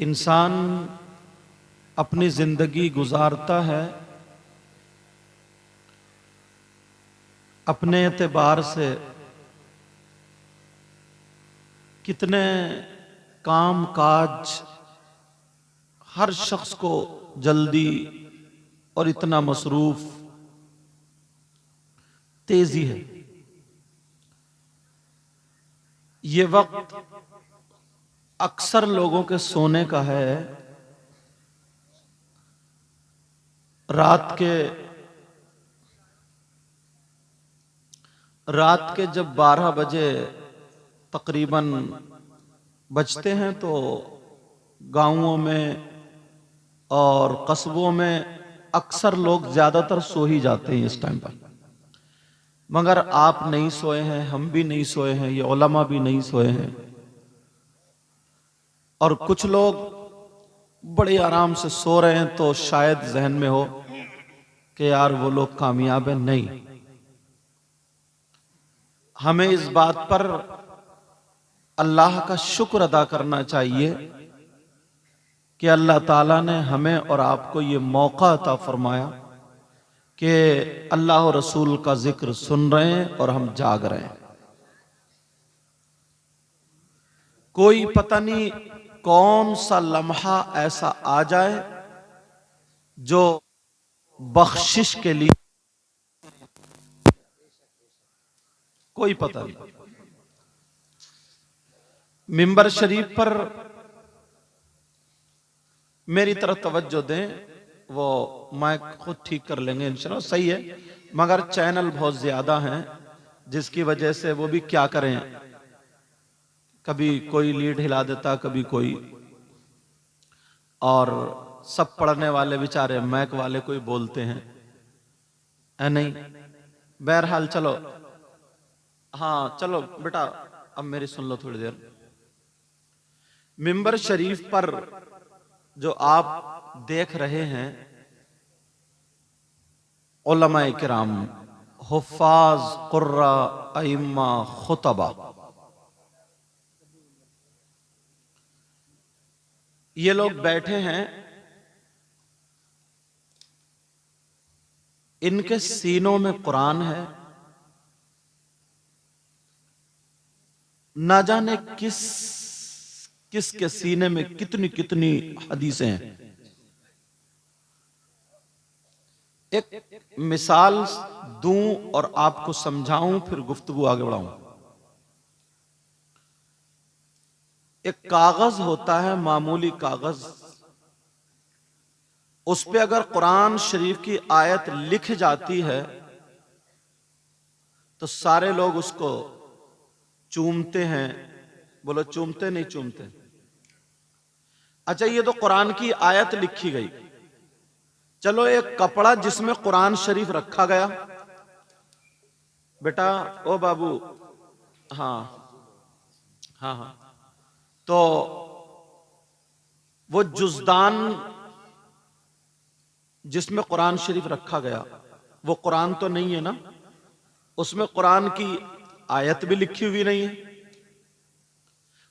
इंसान अपनी जिंदगी गुजारता है अपने एतबार से। कितने काम काज हर शख्स को जल्दी और इतना मसरूफ, तेजी है। ये वक्त अक्सर लोगों के सोने का है। रात के जब 12 बजे तकरीबन बजते हैं तो गांवों में और कस्बों में अक्सर लोग ज्यादातर सो ही जाते हैं इस टाइम पर। मगर आप नहीं सोए हैं, हम भी नहीं सोए हैं, ये उलमा भी नहीं सोए हैं। और कुछ लोग बड़े आराम से सो रहे हैं तो शायद जहन में हो कि यार वो लोग कामयाब हैं। नहीं, हमें इस बात पर अल्लाह का शुक्र अदा करना चाहिए कि अल्लाह ताला ने हमें और आपको ये मौका अता फरमाया कि अल्लाह और रसूल का जिक्र सुन रहे हैं और हम जाग रहे हैं। कोई पता नहीं कौन सा लम्हा ऐसा आ जाए जो बख्शिश के लिए, कोई पता नहीं। मिंबर शरीफ पर मेरी तरफ तवज्जो दें, वो माइक खुद ठीक कर लेंगे इंशाल्लाह। सही है, मगर चैनल बहुत ज्यादा हैं जिसकी वजह से वो भी क्या करें, कभी कोई लीड हिला देता, कभी कोई, और सब पढ़ने वाले बेचारे मैक वाले कोई बोलते हैं है नहीं। बहरहाल चलो, हाँ चलो बेटा अब मेरी सुन लो थोड़ी देर। मिंबर शरीफ पर जो आप देख रहे हैं उलमाए किराम, हुफ्फाज, कुर्रा, अइम्मा, खुतबा, ये लोग बैठे हैं। इनके सीनों में कुरान है। ना जाने किसके सीने में कितनी कितनी हदीसें हैं। एक मिसाल दूं और आपको समझाऊं, फिर गुफ्तगू आगे बढ़ाऊं। एक कागज होता है, मामूली कागज, उस पे अगर कुरान शरीफ की आयत लिख जाती है तो सारे लोग उसको चूमते हैं। बोलो चूमते नहीं चूमते? अच्छा, ये तो कुरान की आयत लिखी गई। चलो एक कपड़ा जिसमें कुरान शरीफ रखा गया, बेटा ओ बाबू, हाँ हाँ हाँ, तो वो जुज़दान जिसमें कुरान शरीफ रखा गया वो कुरान तो नहीं है ना, उसमें कुरान की आयत भी लिखी हुई नहीं है,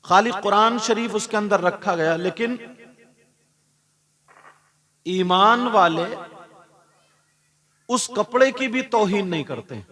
खाली कुरान शरीफ उसके अंदर रखा गया। लेकिन ईमान वाले उस कपड़े की भी तौहीन नहीं करते,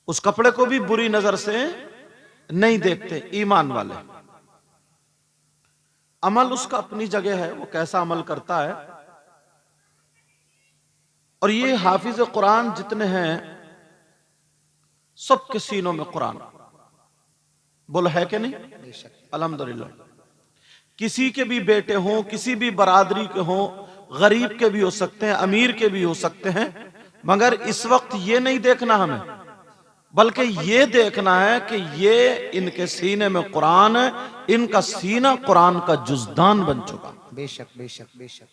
उस कपड़े को भी बुरी नजर से नहीं देखते। ईमान वाले, अमल उसका अपनी जगह है, वो कैसा अमल करता है। और ये हाफिज कुरान जितने हैं सबके सीनों में कुरान, बोलो है कि नहीं? अल्हम्दुलिल्लाह। किसी के भी बेटे हों, किसी भी बरादरी के हों, गरीब के भी हो सकते हैं, अमीर के भी हो सकते हैं, मगर इस वक्त ये नहीं देखना हमें, बल्कि ये देखना है कि ये इनके सीने में कुरान है, इनका सीना कुरान का जुज़दान बन चुका। बेशक बेशक बेशक।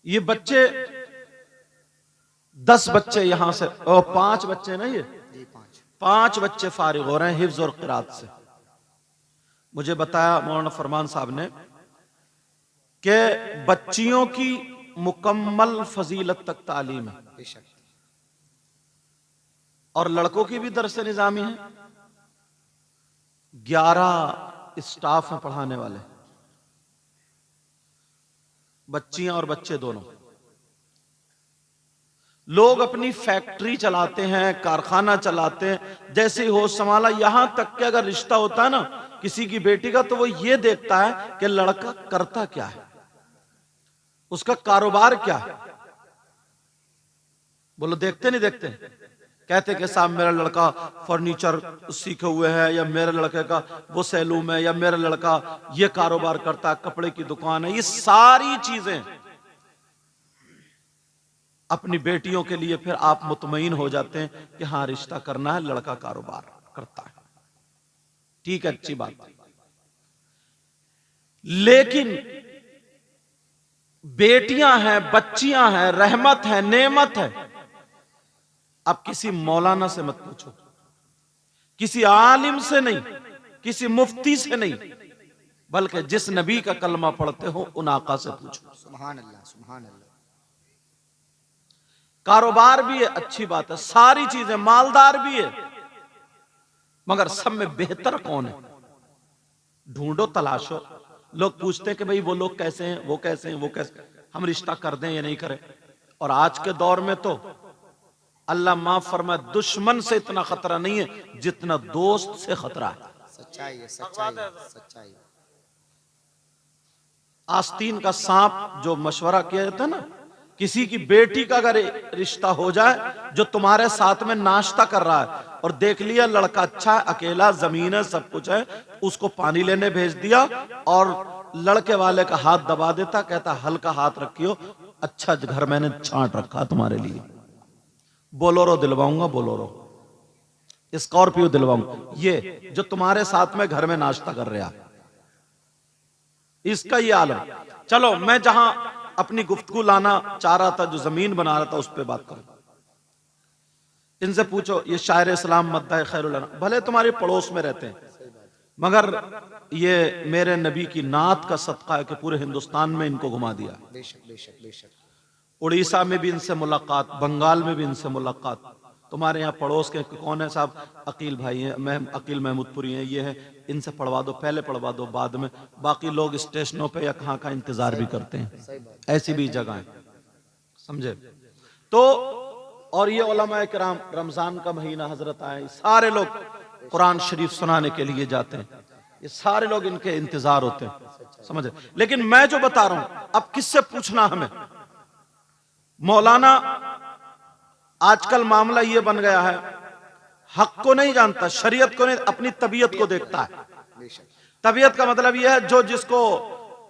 ये बच्चे 10 बच्चे यहां से, और 5 बच्चे ना, ये 5 बच्चे फारिग हो रहे हैं हिफ्ज और क़िरात से। मुझे बताया मौलाना फरमान साहब ने कि बच्चियों की मुकम्मल फजीलत तक तालीम है, और लड़कों की भी दरस निजामी है। 11 स्टाफ हैं पढ़ाने वाले, बच्चियां और बच्चे दोनों। लोग अपनी फैक्ट्री चलाते हैं, कारखाना चलाते हैं, जैसे ही होश संभाला, यहां तक कि अगर रिश्ता होता है ना किसी की बेटी का, तो वो ये देखता है कि लड़का करता क्या है, उसका कारोबार क्या है। बोलो देखते नहीं देखते? कहते कि साहब मेरा लड़का फर्नीचर सीखे हुए है, या मेरे लड़के का वो सैलून है, या मेरा लड़का ये कारोबार करता है, कपड़े की दुकान है। ये सारी चीजें अपनी बेटियों के लिए फिर आप मुतमईन हो जाते हैं कि हाँ रिश्ता करना है, लड़का कारोबार करता है, ठीक है, अच्छी बात है। लेकिन बेटियां हैं, बच्चियां हैं, रहमत है, नेमत है। अब किसी मौलाना से मत पूछो, किसी आलिम से नहीं, किसी मुफ्ती से नहीं, बल्कि जिस नबी का कलमा पढ़ते हो उन आका से पूछो। सुभान अल्लाह, सुभान अल्लाह। कारोबार भी है, अच्छी बात है, सारी चीजें, मालदार भी है, मगर सब में बेहतर कौन है? ढूंढो, तलाशो। लोग पूछते हैं कि भाई वो लोग कैसे हैं, वो कैसे हैं, वो कैसे, हम रिश्ता कर दें या नहीं करें। और आज के दौर में तो अल्लाह माफ फरमाए, दुश्मन से इतना खतरा नहीं है जितना दोस्त से खतरा है। सच्चाई है, सच्चाई है, सच्चाई। आस्तीन का सांप जो मशवरा किया जाता है ना, किसी की बेटी का अगर रिश्ता हो जाए, जो तुम्हारे साथ में नाश्ता कर रहा है और देख लिया लड़का अच्छा है, अकेला, जमीन है, सब कुछ है, उसको पानी लेने भेज दिया और लड़के वाले का हाथ दबा देता, कहता हल्का हाथ रखियो, अच्छा घर मैंने छांट रखा तुम्हारे लिए, बोलोरो दिलवाऊंगा, बोलोरो, स्कॉर्पियो दिलवाऊंगा, ये जो तुम्हारे साथ में घर में नाश्ता कर रहा है, इसका ये आलम। चलो मैं जहां अपनी गुफ्तगू लाना चाह रहा था, जो जमीन बना रहा था, उस पर बात करूं। इनसे पूछो, ये शायर इस्लाम मद्दा खैरुल अनाम, भले तुम्हारे पड़ोस में रहते हैं, मगर ये मेरे नबी की नात का सदका है कि पूरे हिंदुस्तान में इनको घुमा दिया। बेशक, बेशक, बेशक। उड़ीसा में भी इनसे मुलाकात, बंगाल में भी इनसे मुलाकात। तुम्हारे यहाँ पड़ोस के कौन है साहब? अकील भाई हैं, मैं अकील महमूदपुरी हैं, ये है, इनसे पढ़वा दो, पहले पढ़वा दो, बाद में। बाकी लोग स्टेशनों पे या कहाँ का इंतजार भी करते हैं, ऐसी भी जगह है, समझे? तो और ये उलमा किराम, रमजान का महीना हजरत आए, सारे लोग कुरान शरीफ सुनाने के लिए जाते हैं, ये सारे लोग इनके इंतजार होते हैं, समझे? लेकिन मैं जो बता रहा हूं, अब किससे पूछना हमें? मौलाना आजकल मामला ये बन गया है, हक को नहीं जानता, शरीयत को नहीं, अपनी तबीयत को देखता है। तबीयत का मतलब यह है जो जिसको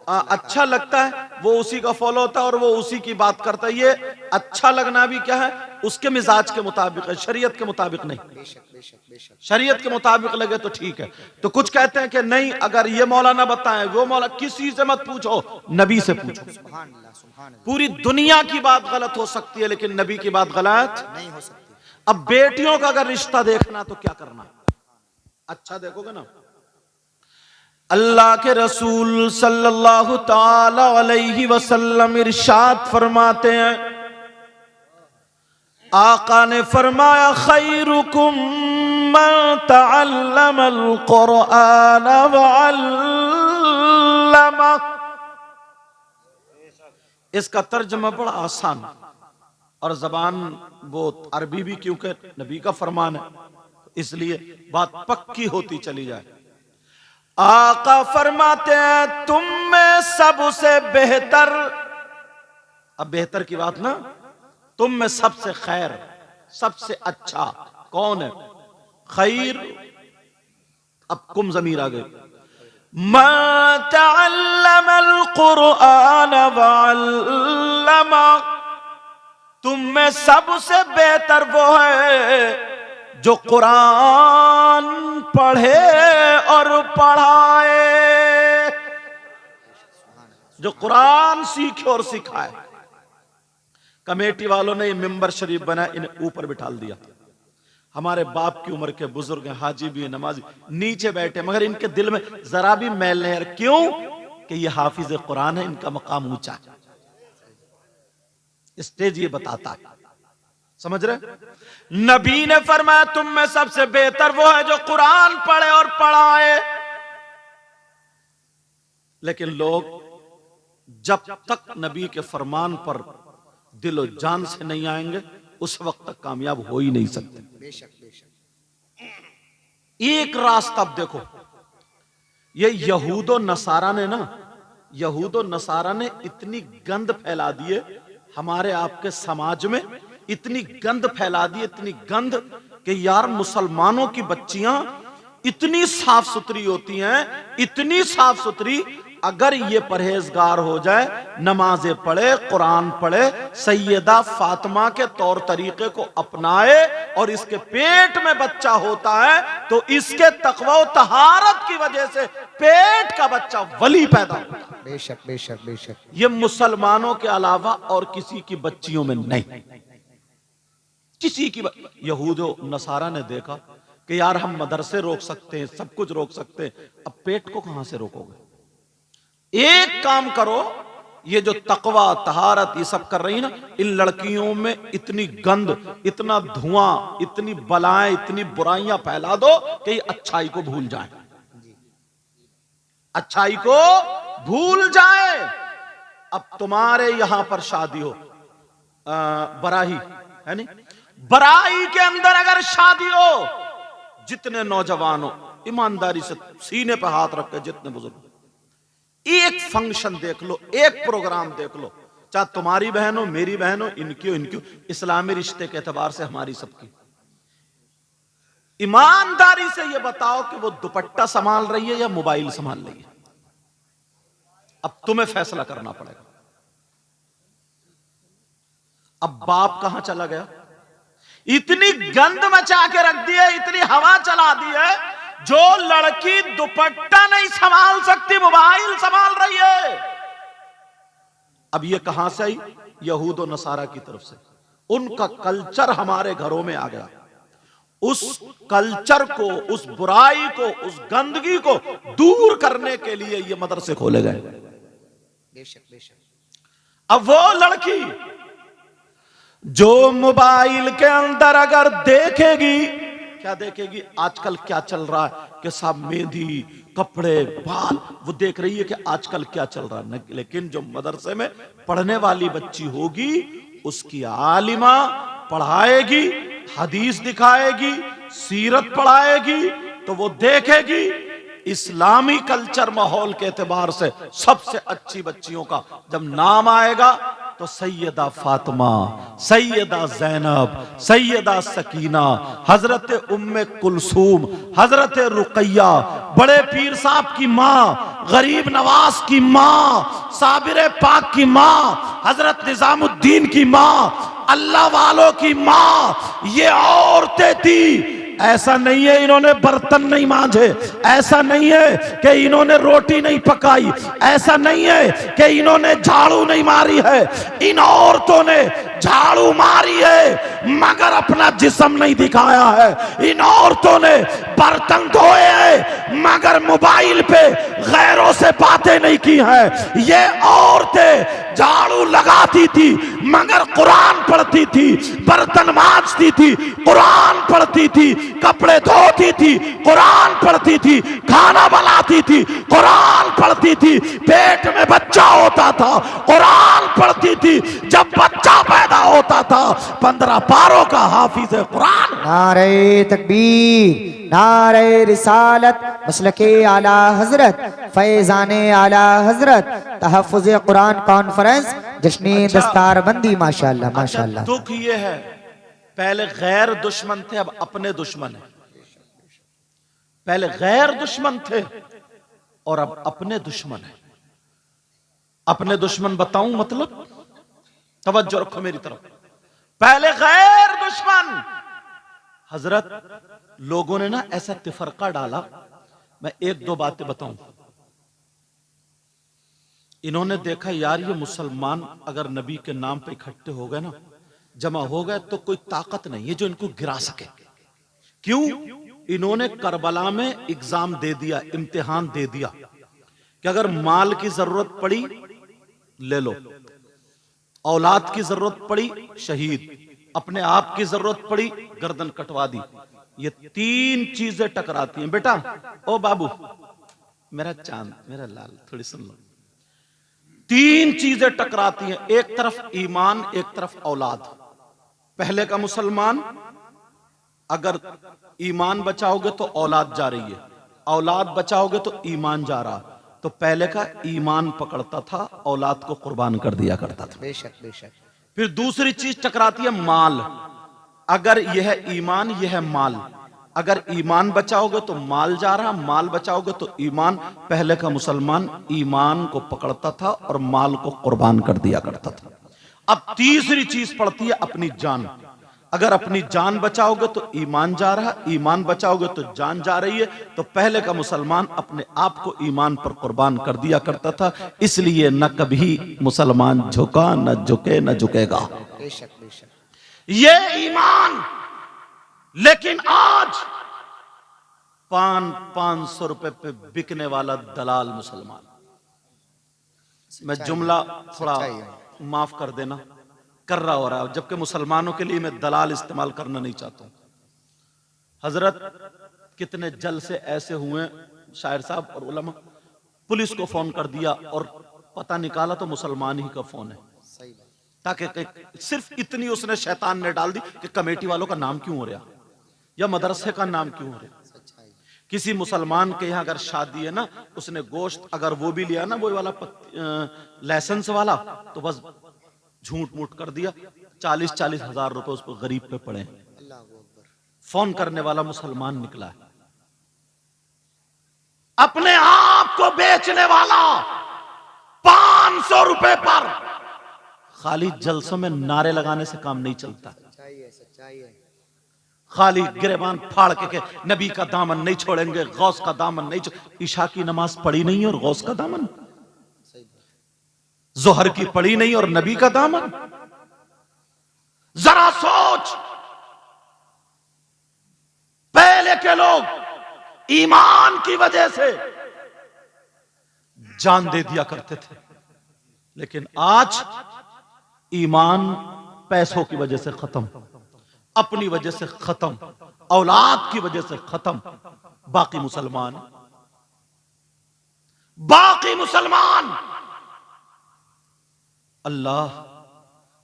अच्छा लगता है वो उसी का फॉलो होता है और वो उसी की बात करता है। ये अच्छा लगना भी क्या है, उसके मिजाज के मुताबिक है, शरीयत के मुताबिक नहीं। बेशक, बेशक, बेशक। शरीयत के मुताबिक लगे तो ठीक है। तो कुछ कहते हैं कि नहीं, अगर ये मौलाना बताएं, वो मौलाना, किसी से मत पूछो, नबी से पूछो। सुभान अल्लाह, सुभान अल्लाह। पूरी दुनिया की बात गलत हो सकती है, लेकिन नबी की बात गलत नहीं हो सकती। अब बेटियों का अगर रिश्ता देखना तो क्या करना? अच्छा देखोगे ना, अल्लाह के रसूल सल्लल्लाहु ताला अलैहि वसल्लम इरशाद फरमाते हैं, आका ने फरमाया, खैरुकुम मन तअल्लमल कुरआन व अल्लमा। इसका तर्जुमा बड़ा आसान और जबान वो अरबी भी, क्योंकि नबी का फरमान है, इसलिए बात पक्की होती चली जाए। आका फरमाते हैं, तुम में सबसे बेहतर, अब बेहतर की बात ना, तुम में सबसे खैर, सबसे अच्छा कौन है? खैर, अब कुम ज़मीर आ गई, मा तअल्लमल कुरआन व अल्लमा। तुम में सबसे बेहतर वो है जो कुरान पढ़े और पढ़ाए, जो कुरान सीखे और सिखाए। कमेटी वालों ने मिंबर शरीफ बनाया, इन्हें ऊपर बिठा दिया। हमारे बाप की उम्र के बुजुर्ग हैं, हाजी भी, नमाजी, नीचे बैठे, मगर इनके दिल में जरा भी मैल नहीं है। क्यों? कि ये हाफिज कुरान है, इनका मकाम ऊंचा है। स्टेज ये बताता है, समझ रहे? नबी ने फरमाया, तुम में सबसे बेहतर वो है जो कुरान पढ़े और पढ़ाए। लेकिन लोग जब तक नबी के फरमान पर दिलो जान से नहीं आएंगे उस वक्त तक कामयाब हो ही नहीं सकते। बेशक बेशक। एक रास्ता अब देखो, ये यहूदो नसारा ने ना, यहूदो नसारा ने इतनी गंद फैला दी है हमारे आपके समाज में, इतनी गंद फैला दी, इतनी गंद कि यार मुसलमानों की बच्चियां इतनी साफ सुथरी होती हैं, इतनी साफ सुथरी, अगर ये परहेजगार हो जाए, नमाजें पढ़े, कुरान पढ़े, सैयदा फातिमा के तौर तरीके को अपनाए और इसके पेट में बच्चा होता है तो इसके तकवा और तहारत की वजह से पेट का बच्चा वली पैदा होता है। बेशक बेशक बेशक। ये मुसलमानों के अलावा और किसी की बच्चियों में नहीं, किसी की। यहूदो नसारा ने देखा कि यार हम मदरसे रोक सकते हैं, सब कुछ रोक सकते हैं, अब पेट को कहां से रोकोगे? एक काम करो, ये जो तकवा तहारत ये सब कर रही ना, इन लड़कियों में इतनी गंद, इतना धुआं, इतनी बलाएं, इतनी बुराइयां फैला दो कि ये अच्छाई को भूल जाए, अच्छाई को भूल जाए। अब तुम्हारे यहां पर शादी हो, बराही है नहीं, बराही के अंदर अगर शादी हो, जितने नौजवान हो ईमानदारी से सीने पर हाथ रख के, जितने बुजुर्ग, एक फंक्शन देख लो, एक प्रोग्राम देख लो, चाहे तुम्हारी बहन हो, मेरी बहन हो, इनकी हो, इनकी हो, इस्लामी रिश्ते के एतबार से हमारी सबकी, ईमानदारी से ये बताओ कि वो दुपट्टा संभाल रही है या मोबाइल संभाल रही है? अब तुम्हें फैसला करना पड़ेगा। अब बाप कहां चला गया? इतनी गंद मचा के रख दी है, इतनी हवा चला दी है, जो लड़की दुपट्टा नहीं संभाल सकती मोबाइल संभाल रही है। अब ये कहां से आई? यहूद और नसारा की तरफ से। उनका कल्चर हमारे घरों में आ गया, उस कल्चर को, उस बुराई को, उस गंदगी को दूर करने के लिए ये मदरसे खोले गए। बेशक बेशक। अब वो लड़की जो मोबाइल के अंदर अगर देखेगी, क्या देखेगी? आजकल क्या चल रहा है कि सब मेहंदी, कपड़े, बाल, वो देख रही है कि आजकल क्या चल रहा है। लेकिन जो मदरसे में पढ़ने वाली बच्ची होगी, उसकी आलिमा पढ़ाएगी, हदीस दिखाएगी, सीरत पढ़ाएगी, तो वो देखेगी इस्लामी कल्चर माहौल के एतबार से सबसे अच्छी बच्चियों का जब नाम आएगा तो सैयदा फातिमा, सैयदा जैनब, सैयदा सकीना, हजरत उम्मे कुलसूम, हजरत रुकैया, बड़े पीर साहब की माँ, गरीब नवाज की माँ, साबिर पाक की माँ, हजरत निजामुद्दीन की माँ, अल्लाह वालों की माँ, ये औरतें थी। ऐसा नहीं है इन्होंने बर्तन नहीं मांजे, ऐसा नहीं है कि इन्होंने रोटी नहीं पकाई, ऐसा नहीं है कि इन्होंने झाड़ू नहीं मारी है। इन औरतों ने झाड़ू मारी है मगर अपना जिस्म नहीं दिखाया है। इन औरतों ने बर्तन धोए हैं मगर मोबाइल पे गैरों से बातें नहीं की है। ये औरतें झाड़ू लगाती थी मगर कुरान पढ़ती थी, बर्तन मांजती थी, कुरान पढ़ती थी, कपड़े धोती थी, कुरान पढ़ती थी, खाना बनाती थी, कुरान पढ़ती थी, पेट में बच्चा होता था, कुरान पढ़ती थी, जब बच्चा पैदा होता था 15 पारों का हाफिज कुरान। नारे तकबीर, नारे रिसालत, मसलके आला हजरत, फैजाने आला हजरत, तहफ़्फ़ुज़ कुरान कॉन्फ्रेंस, जश्न दस्तारबंदी। माशाअल्लाह माशाअल्लाह। दुख ये है, पहले गैर दुश्मन थे, अब अपने दुश्मन है। पहले गैर दुश्मन थे और अब अपने दुश्मन है। अपने दुश्मन बताऊं मतलब? तवज्जो रखो मेरी तरफ। पहले गैर दुश्मन, हजरत लोगों ने ना ऐसा तिफरका डाला, मैं एक दो बातें बताऊं। इन्होंने देखा यार ये मुसलमान अगर नबी के नाम पे इकट्ठे हो गए ना, जमा हो गए, तो कोई ताकत नहीं है जो इनको गिरा सके। क्यों? इन्होंने करबला में एग्जाम दे दिया, इम्तिहान दे दिया कि अगर माल की जरूरत पड़ी ले लो, औलाद की जरूरत पड़ी शहीद, अपने आप की जरूरत पड़ी गर्दन कटवा दी। ये 3 चीजें टकराती हैं। बेटा, ओ बाबू, मेरा चांद, मेरा लाल, थोड़ी सुन लो। तीन चीजें टकराती हैं, एक तरफ ईमान, एक तरफ औलाद। पहले का मुसलमान, अगर ईमान बचाओगे तो औलाद जा रही है, औलाद बचाओगे तो ईमान जा रहा। तो पहले का ईमान पकड़ता था, औलाद को कुर्बान कर दिया करता था। बेशक बेशक। फिर दूसरी चीज टकराती है माल। अगर यह है ईमान, यह है माल। अगर ईमान बचाओगे तो माल जा रहा, माल बचाओगे तो ईमान। पहले का मुसलमान ईमान को पकड़ता था और माल को कुर्बान कर दिया करता था। अब तीसरी चीज पड़ती है अपनी जान। अगर अपनी जान बचाओगे तो ईमान जा रहा, ईमान बचाओगे तो जान जा रही है। तो पहले का मुसलमान अपने आप को ईमान पर कुर्बान कर दिया करता था, इसलिए न कभी मुसलमान झुका, न झुके, न झुकेगा। बेशक बेशक। ये ईमान। लेकिन आज 500 रुपए पे बिकने वाला दलाल मुसलमान। मैं जुमला थोड़ा माफ कर देना, कर रहा हो रहा है, जबकि मुसलमानों के लिए मैं दलाल इस्तेमाल करना नहीं चाहता हूं। हजरत कितने जल से ऐसे हुए शायर साहब और उलमा, पुलिस को फोन कर दिया और पता निकाला तो मुसलमान ही का फोन है। ताकि सिर्फ इतनी उसने शैतान ने डाल दी कि कमेटी वालों का नाम क्यों हो रहा या मदरसे का नाम क्यों हो रहा। किसी मुसलमान के यहाँ अगर शादी है ना, उसने गोश्त अगर वो भी लिया ना, वो वाला लाइसेंस वाला, तो बस झूठ मूठ कर दिया, 40-40 हजार रुपए उस पर गरीब पे पड़े। फोन करने वाला मुसलमान निकला है। अपने आप को बेचने वाला 500 रुपए पर। खाली जलसों में नारे लगाने से काम नहीं चलता। सच्चाई है। खाली गिरेबान फाड़ के नबी का दामन नहीं छोड़ेंगे, गौस का दामन नहीं छोड़ेंगे। ईशा की नमाज पढ़ी नहीं और गौस का दामन, जोहर की पढ़ी नहीं और नबी का दामन। जरा सोच, पहले के लोग ईमान की वजह से जान दे दिया करते थे, लेकिन आज ईमान पैसों की वजह से खत्म, अपनी वजह से खत्म, औलाद की वजह से खत्म। बाकी मुसलमान अल्लाह,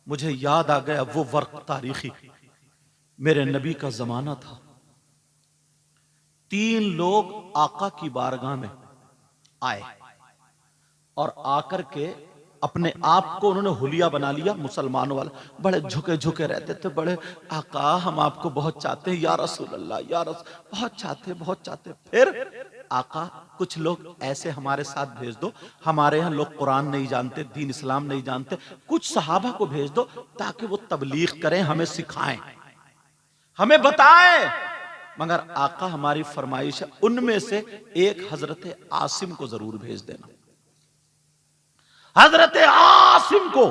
मुझे याद आ गया वो वक्त तारीखी। मेरे नबी का जमाना था, 3 लोग आका की बारगाह में आए और आकर के अपने आप को उन्होंने हुलिया बना लिया मुसलमानों वाला। बड़े झुके झुके रहते थे, बड़े आका हम आपको बहुत चाहते हैं या रसूल अल्लाह, या रसूल, बहुत चाहते बहुत चाहते। फिर आका कुछ लोग ऐसे हमारे साथ भेज दो, हमारे यहाँ लोग कुरान नहीं जानते, दीन इस्लाम नहीं जानते, कुछ सहाबा को भेज दो ताकि वो तबलीग करें, हमें सिखाएं, हमें बताएं। मगर आका हमारी फरमाइश है, उनमें से एक हजरत आसिम को जरूर भेज देना। हजरत आसिम को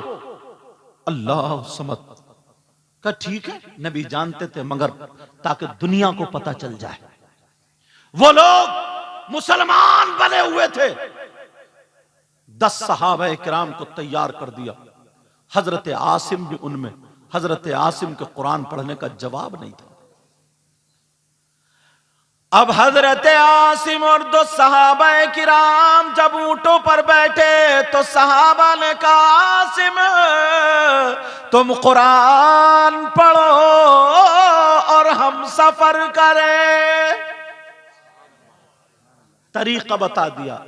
अल्लाह समद का ठीक है, नबी जानते थे, मगर ताकि दुनिया को पता चल जाए। वो लोग मुसलमान बने हुए थे, 10 सहाबा किराम को तैयार कर दिया। हजरत आसिम भी उनमें। हजरत आसिम के कुरान पढ़ने का जवाब नहीं था। अब हजरत आसिम और 2 सहाबा किराम जब ऊंटों पर बैठे तो सहाबा ने कहा, आसिम तुम कुरान पढ़ो और हम सफर करें। तरीका बता दिया।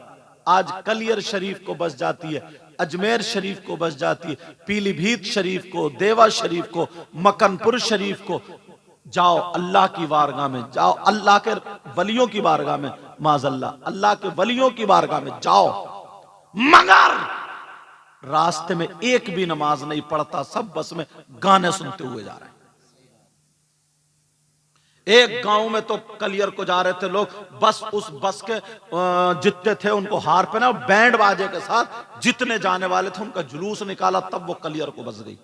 आज कलियर शरीफ को बस जाती है, अजमेर शरीफ को बस जाती है, पीलीभीत शरीफ को, देवा शरीफ को, मकनपुर शरीफ को। जाओ अल्लाह की बारगाह में, जाओ अल्लाह के वलियों की बारगाह में, माज़अल्लाह अल्लाह के वलियों की बारगाह में जाओ, मगर रास्ते में एक भी नमाज नहीं पढ़ता, सब बस में गाने सुनते हुए जा रहे हैं। एक गांव में तो कलियर को जा रहे थे लोग, बस उस बस के जितने थे उनको हार पहना, बैंड बाजे के साथ जितने जाने वाले थे उनका जुलूस निकाला, तब वो कलियर को बस गई।